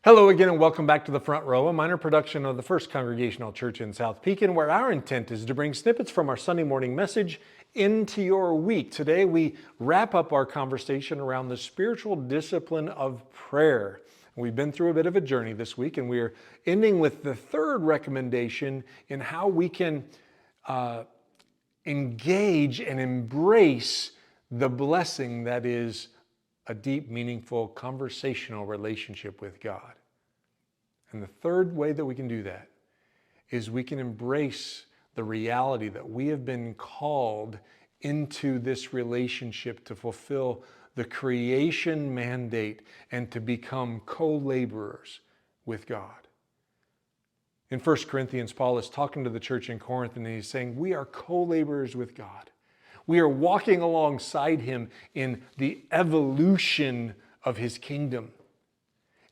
Hello again and welcome back to The Front Row, a minor production of the First Congregational Church in South Pekin, where our intent is to bring snippets from our Sunday morning message into your week. Today we wrap up our conversation around the spiritual discipline of prayer. We've been through a bit of a journey this week, and we're ending with the third recommendation in how we can engage and embrace the blessing that is a deep, meaningful, conversational relationship with God. And the third way that we can do that is we can embrace the reality that we have been called into this relationship to fulfill the creation mandate and to become co-laborers with God. In 1 Corinthians, Paul is talking to the church in Corinth, and he's saying, we are co-laborers with God. We are walking alongside him in the evolution of his kingdom.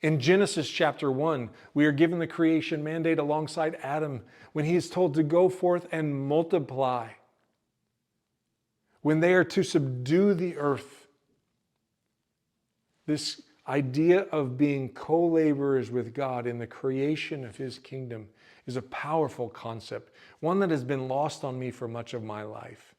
In Genesis chapter 1, we are given the creation mandate alongside Adam when he is told to go forth and multiply. When they are to subdue the earth. This idea of being co-laborers with God in the creation of his kingdom is a powerful concept, one that has been lost on me for much of my life.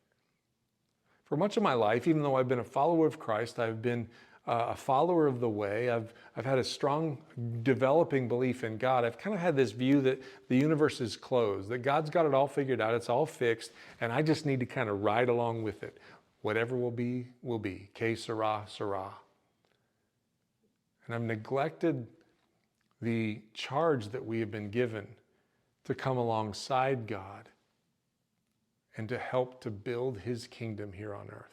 For much of my life, even though I've been a follower of Christ, I've been a follower of the way, I've had a strong developing belief in God, I've kind of had this view that the universe is closed, that God's got it all figured out, it's all fixed, and I just need to kind of ride along with it. Whatever will be, will be. Que sera, sera. And I've neglected the charge that we have been given to come alongside God and to help to build his kingdom here on earth.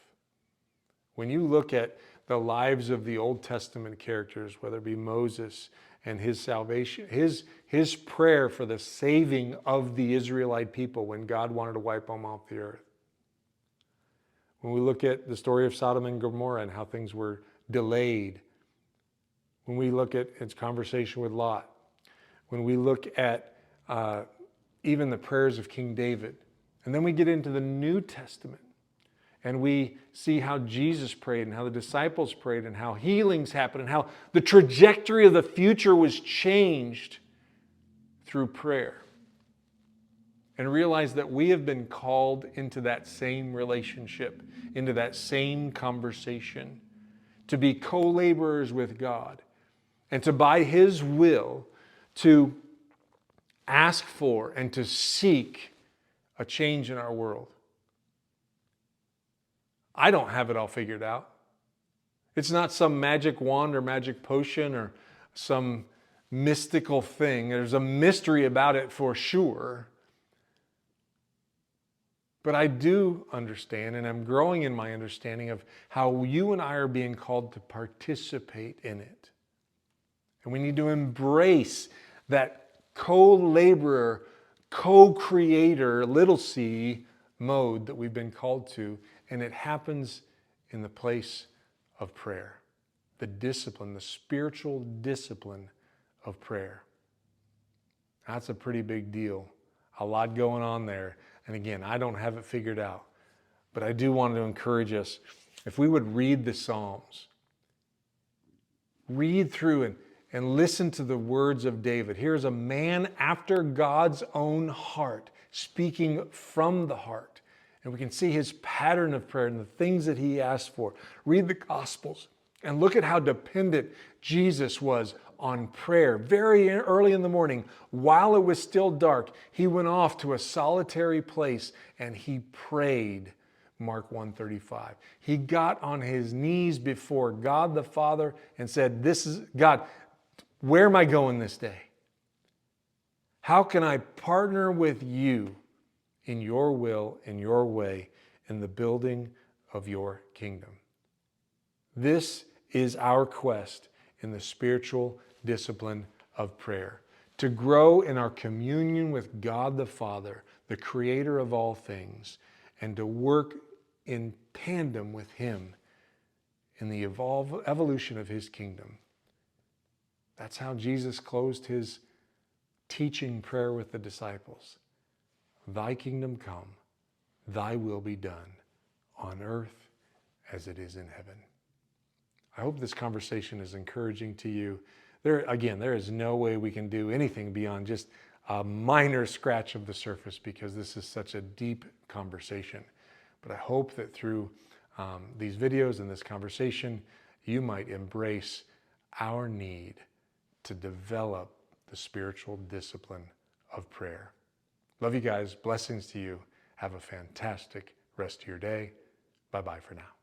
When you look at the lives of the Old Testament characters, whether it be Moses and his salvation, his prayer for the saving of the Israelite people when God wanted to wipe them off the earth. When we look at the story of Sodom and Gomorrah and how things were delayed. When we look at its conversation with Lot. When we look at even the prayers of King David. And then we get into the New Testament and we see how Jesus prayed and how the disciples prayed and how healings happened and how the trajectory of the future was changed through prayer. And realize that we have been called into that same relationship, into that same conversation, to be co-laborers with God and to, by his will, to ask for and to seek a change in our world. I don't have it all figured out. It's not some magic wand or magic potion or some mystical thing. There's a mystery about it for sure. But I do understand, and I'm growing in my understanding of how you and I are being called to participate in it. And we need to embrace that co-laborer, co-creator, little c, mode that we've been called to, and it happens in the place of prayer. The discipline, the spiritual discipline of prayer. That's a pretty big deal. A lot going on there. And again, I don't have it figured out, but I do want to encourage us, if we would read the Psalms, read through and listen to the words of David. Here's a man after God's own heart, speaking from the heart. And we can see his pattern of prayer and the things that he asked for. Read the Gospels and look at how dependent Jesus was on prayer. Very early in the morning, while it was still dark, he went off to a solitary place and he prayed. Mark 1:35. He got on his knees before God the Father and said, "This is God, where am I going this day? How can I partner with you in your will, in your way, in the building of your kingdom?" This is our quest in the spiritual discipline of prayer. To grow in our communion with God the Father, the creator of all things, and to work in tandem with him in the evolution of his kingdom. That's how Jesus closed his teaching prayer with the disciples. Thy kingdom come, thy will be done on earth as it is in heaven. I hope this conversation is encouraging to you, There is no way we can do anything beyond just a minor scratch of the surface, because this is such a deep conversation. But I hope that through these videos and this conversation, you might embrace our need to develop the spiritual discipline of prayer. Love you guys. Blessings to you. Have a fantastic rest of your day. Bye-bye for now.